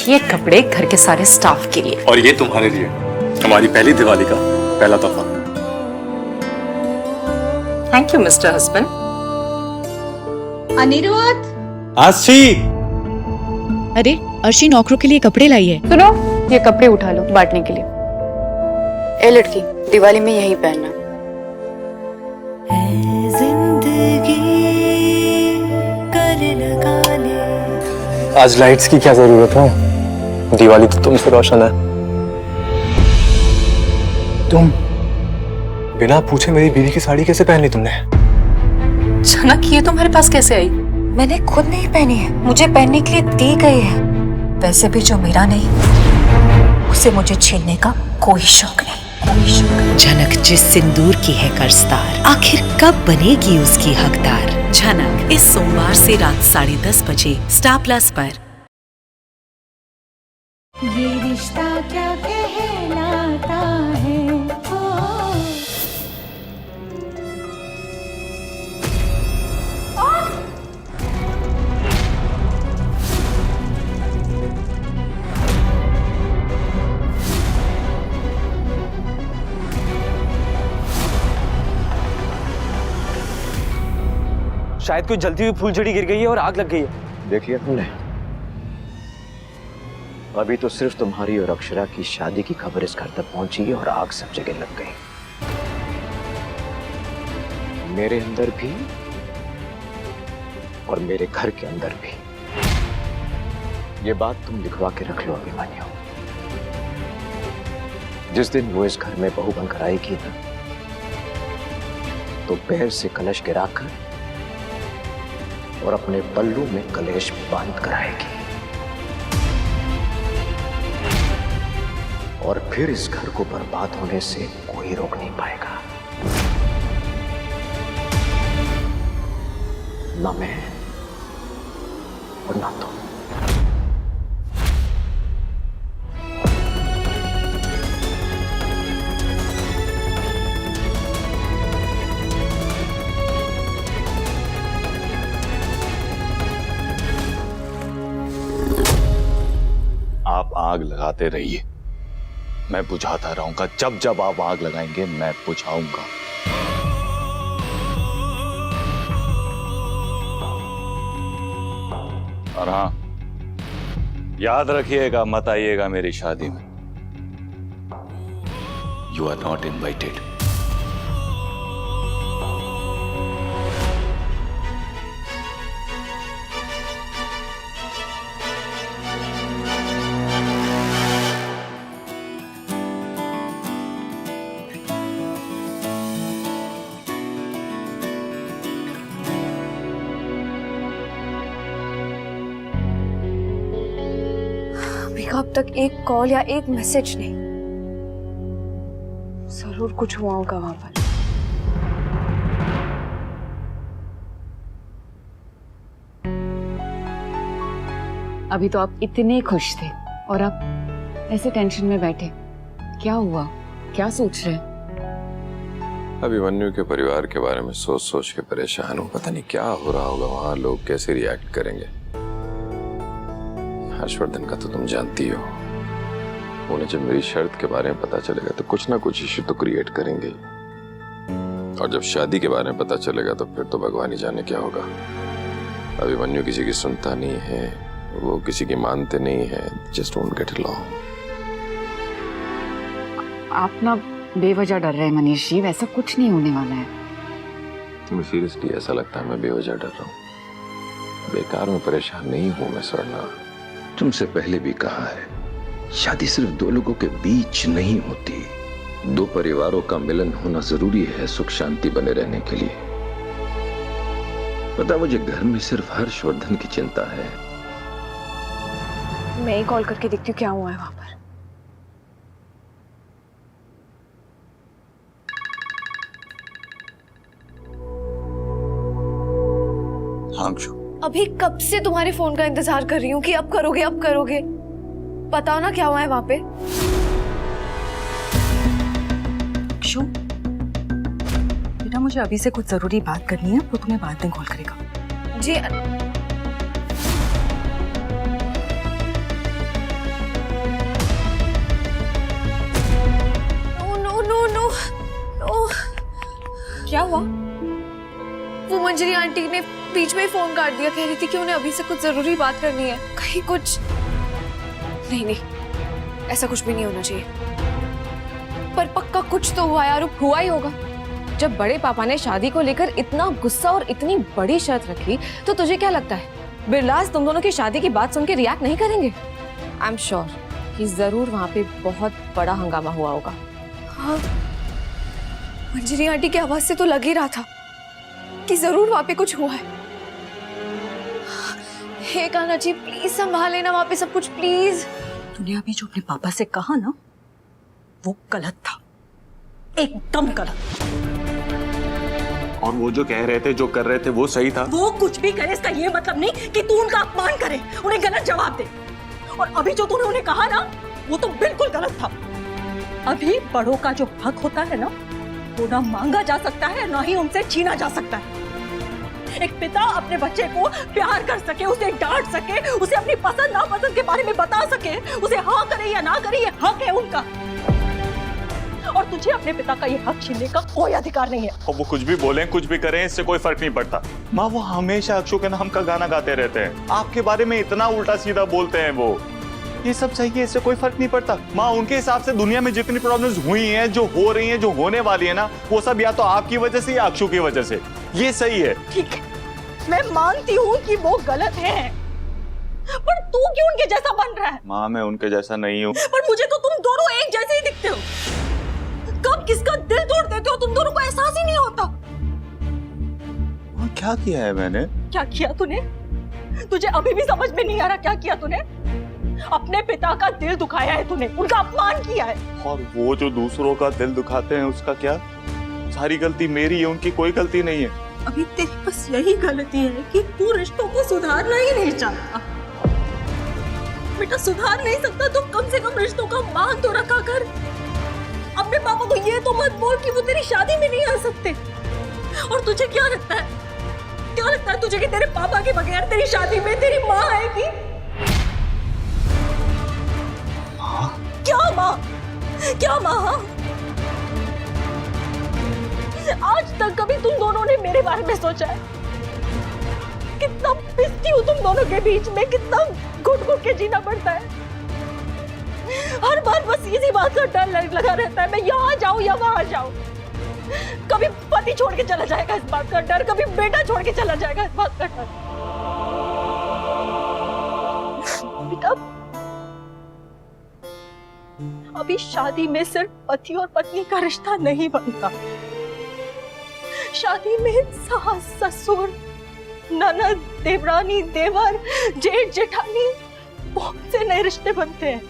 ये कपड़े घर के सारे स्टाफ के लिए। और ये तुम्हारे लिए, हमारी पहली दिवाली का पहला तोहफा। Thank you mister husband. Aniruddh. Aashi. अरे अर्शी नौकरों के लिए कपड़े लाई है। सुनो, ये कपड़े उठा लो बांटने के लिए। ए लड़की, दिवाली में यही पहनना। आज लाइट्स की क्या जरूरत है, दिवाली तो तुमसे रोशन है। तुम बिना पूछे मेरी बीवी की साड़ी कैसे पहन ली तुमने? अचानक ये तुम्हारे पास कैसे आई? मैंने खुद नहीं पहनी है, मुझे पहनने के लिए दी गई है। वैसे भी जो मेरा नहीं, उसे मुझे छीनने का कोई शौक नहीं। झनक जिस सिंदूर की है कर्जदार, आखिर कब बनेगी उसकी हकदार। झनक इस सोमवार से रात 10:30 बजे स्टार प्लस पर। ये रिश्ता क्या कहलाता है। शायद कोई जलती हुई फूलझड़ी गिर गई है और आग लग गई है। देखिए तुमने, अभी तो सिर्फ तुम्हारी और अक्षरा की शादी की खबर इस घर तक पहुंची है और आग सब जगह लग गई। मेरे अंदर भी और मेरे घर के अंदर भी। ये बात तुम लिखवा के रख लो अभिमन्यु। जिस दिन वो इस घर में बहू बनकर आएगी ना, तो पैर से कलश गिराकर और अपने पल्लू में कलेश बांध कर आएगी। और फिर इस घर को बर्बाद होने से कोई रोक नहीं पाएगा। ना मैं और ना तुम। आप आग लगाते रहिए, मैं बुझाता रहूंगा। जब जब आप आग लगाएंगे मैं बुझाऊंगा। और हाँ, याद रखिएगा, मत आइएगा मेरी शादी में। You are not invited. अब तक एक कॉल या एक मैसेज नहीं। जरूर कुछ हुआ होगा वहां पर। अभी तो आप इतने खुश थे और आप ऐसे टेंशन में बैठे। क्या हुआ? क्या सोच रहे? अभिमन्यु के परिवार के बारे में सोच सोच के परेशान हूँ। पता नहीं क्या हो रहा होगा वहां, लोग कैसे रिएक्ट करेंगे। हर्षवर्धन का तो तुम जानती हो, उन्हें जब मेरी शर्त के बारे में पता चलेगा तो कुछ ना कुछ इश्यू तो क्रिएट करेंगे। और जब शादी के बारे में पता चलेगा तो फिर तो भगवान ही जाने क्या होगा। अभिमन्यु किसी की सुनता नहीं है, वो किसी की मानते नहीं है। Just don't get along. आप ना बेवजह डर रहे हैं मनीष जी, वैसा कुछ नहीं होने वाला है। तुम्हें सीरियसली ऐसा लगता है मैं बेवजह डर रहा हूँ? बेकार में परेशान नहीं हूँ मैं स्वर्णा। तुमसे पहले भी कहा है, शादी सिर्फ दो लोगों के बीच नहीं होती, दो परिवारों का मिलन होना जरूरी है सुख शांति बने रहने के लिए। पता मुझे घर में सिर्फ हर्षवर्धन की चिंता है। मैं ही कॉल करके देखती हूँ क्या हुआ है वहां पर। अभी कब से तुम्हारे फोन का इंतजार कर रही हूँ कि अब करोगे अब करोगे। बताओ ना क्या हुआ है वहां पे। अक्षु, बेटा मुझे अभी से कुछ जरूरी बात करनी है, वो तुम्हें बाद में कॉल करेगा। जी मंजरी आंटी ने बीच में ही फोन काट दिया, कह रही थी कि उन्हें अभी से कुछ जरूरी बात करनी है। कहीं कुछ नहीं, ऐसा कुछ भी नहीं होना चाहिए। पर पक्का कुछ तो हुआ यार, हुआ ही होगा। जब बड़े पापा ने शादी को लेकर इतना गुस्सा और इतनी बड़ी शर्त रखी, तो तुझे क्या लगता है बिरलास तुम दोनों की शादी की बात सुन के रिएक्ट नहीं करेंगे? आई एम श्योर कि जरूर वहां पे बहुत बड़ा हंगामा हुआ होगा। हाँ, मंजरी आंटी की आवाज से तो लग ही रहा था कि जरूर वहां पे कुछ हुआ है। हे कान्हा जी, प्लीज संभाल लेना वहां पे सब कुछ, प्लीज। तूने अभी जो अपने पापा से कहा ना, वो गलत था, एकदम गलत। और वो जो कह रहे थे, जो कर रहे थे, वो सही था। वो कुछ भी करे इसका ये मतलब नहीं कि तू उनका अपमान करे, उन्हें गलत जवाब दे। और अभी जो तूने उन्हें कहा ना, वो तो बिल्कुल गलत था। अभी बड़ों का जो हक होता है ना, वो ना मांगा जा सकता है, ना ही उनसे छीना जा सकता है। एक पिता अपने बच्चे को प्यार कर सके, उसे डांट सके, उसे अपनी पसंद नापसंद के बारे में बता सके, उसे हाँ करे या ना करे, ये हक है उनका। और तुझे अपने पिता का ये हक छीनने का कोई अधिकार नहीं है। और वो कुछ भी बोले, कुछ भी करें, इससे कोई फर्क नहीं पड़ता। माँ, वो हमेशा अक्षु के नाम का गाना गाते रहते हैं, आपके बारे में इतना उल्टा सीधा बोलते हैं। वो ये सब सही है, इससे कोई फर्क नहीं पड़ता। माँ, उनके हिसाब से दुनिया में जितनी प्रॉब्लम्स हुई हैं, जो हो रही हैं, जो होने वाली है ना, वो सब या तो आपकी वजह से या अक्षु की वजह से। ये सही है। ठीक है, मैं मानती हूँ कि वो गलत है, पर तू क्यों उनके जैसा बन रहा है? माँ, मैं उनके जैसा नहीं हूँ। पर मुझे तो तुम दोनों एक जैसे ही दिखते हो। कब किसका दिल तोड़ देते हो तुम दोनों को एहसास ही नहीं होता। क्या किया है मैंने? क्या किया तूने? तुझे अभी भी समझ में नहीं आ रहा क्या किया तूने? अपने पिता का दिल दुखाया है तूने, उनका अपमान किया है। और वो जो दूसरों का दिल दुखाते हैं, उसका क्या? सारी गलती मेरी है, उनकी कोई गलती नहीं है। अभी तेरी बस यही गलती है कि तू रिश्तों को सुधारना ही नहीं चाहता। बेटा, सुधार नहीं सकता तो कम से कम रिश्तों का मान तो रखा कर। अपने पापा को ये तो मत बोल कि वो तेरी शादी में नहीं आ सकते। और तुझे क्या लगता है, क्या लगता है तुझे कि तेरे पापा के बगैर तेरी शादी में तेरी माँ आएगी? माँ? क्या माँ? क्या माँ? आज तक कभी तुम दोनों ने मेरे बारे में सोचा है? कितना पिसती हूँ तुम दोनों के बीच में, कितना घुट घुट के जीना पड़ता है। हर बार बस इसी बात का डर लगा रहता है, मैं यहाँ जाऊँ या वहां जाऊँ। कभी पति छोड़ के चला जाएगा इस बात का डर, कभी बेटा छोड़ के चला जाएगा इस बात का डर। बेटा, अभी शादी में सिर्फ पति और पत्नी का रिश्ता नहीं बनता। शादी में सास ससुर, ननद, देवरानी, देवर, जेठ जेठानी, बहुत से नए रिश्ते बनते हैं।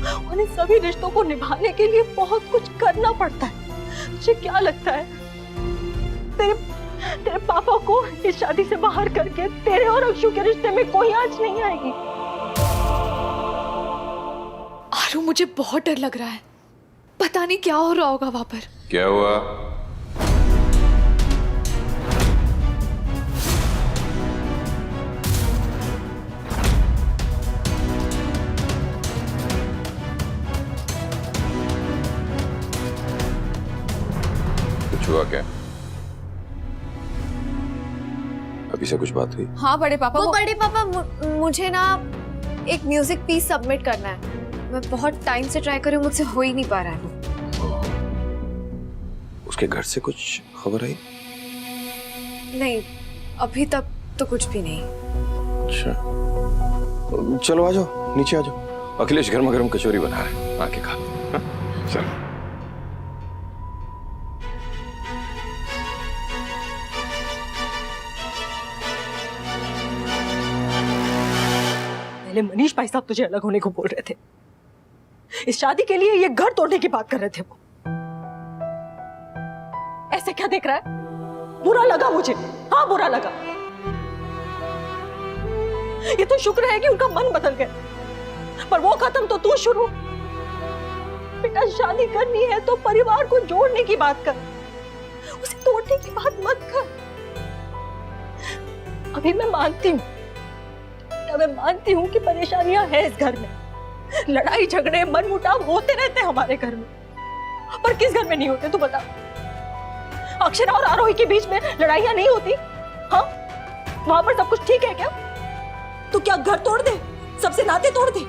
और इन सभी रिश्तों को निभाने के लिए बहुत कुछ करना पड़ता है। मुझे क्या लगता है तेरे पापा को इस शादी से बाहर करके तेरे और अक्षु के रिश्ते में कोई आंच नहीं आएगी। आरू, मुझे बहुत डर लग रहा है, पता नहीं क्या हो रहा होगा वहां पर। क्या हुआ? हुआ क्या? अभी से कुछ बात हुई? हाँ बड़े पापा, वो बड़े पापा मुझे ना एक म्यूजिक पीस सबमिट करना है। मैं बहुत टाइम से ट्राई कर रही हूँ, मुझसे हो ही नहीं पा रहा है। उसके घर से कुछ खबर आई? नहीं, अभी तक तो कुछ भी नहीं। अच्छा, चलो आ जाओ, नीचे आ जाओ। अखिलेश गर्मा गर्म कचौरी बना रहे हैं, आके खा। चलो। मनीष भाई साहब तुझे अलग होने को बोल रहे थे, इस शादी के लिए ये घर तोड़ने की बात कर रहे थे। वो ऐसे क्या देख रहा है? बुरा लगा मुझे, हाँ बुरा लगा। ये तो शुक्र है कि उनका मन बदल गया, पर वो खत्म तो तू शुरू। बेटा, शादी करनी है तो परिवार को जोड़ने की बात कर, उसे तोड़ने की बात मत कर। अभी मैं मानती हूँ, मैं मानती हूँ कि परेशानियां हैं इस घर में, लड़ाई झगड़े मनमुटाव होते रहते हैं हमारे घर में, पर किस घर में नहीं होते तू बता? अक्षरा और आरोही के बीच में लड़ाइयां नहीं होती? हाँ, वहां पर सब कुछ ठीक है क्या? तू क्या घर तोड़ दे, सबसे नाते तोड़ दे?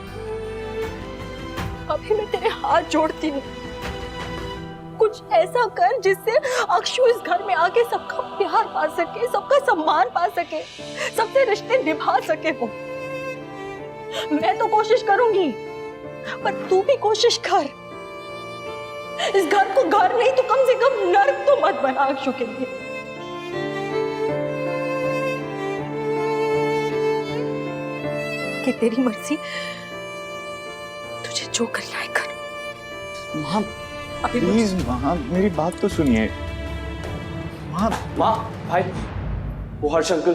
अभी मैं तेरे हाथ जोड़ती हूँ, कुछ ऐसा कर जिससे अक्षु इस घर में आके सबका प्यार पा सके, सबका सम्मान पा सके, सबसे रिश्ते निभा सके वो। मैं तो कोशिश करूंगी, पर तू भी कोशिश कर। इस घर को घर नहीं तो कम से कम नर्क तो मत बना अक्षु के लिए। कि तेरी मर्जी, तुझे जो करना है कर। माँ प्लीज, माँ मेरी बात तो सुनिए। माँ भाई, वो हर्ष अंकल।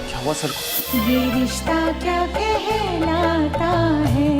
क्या हुआ सर को? ये रिश्ता क्या कहलाता है।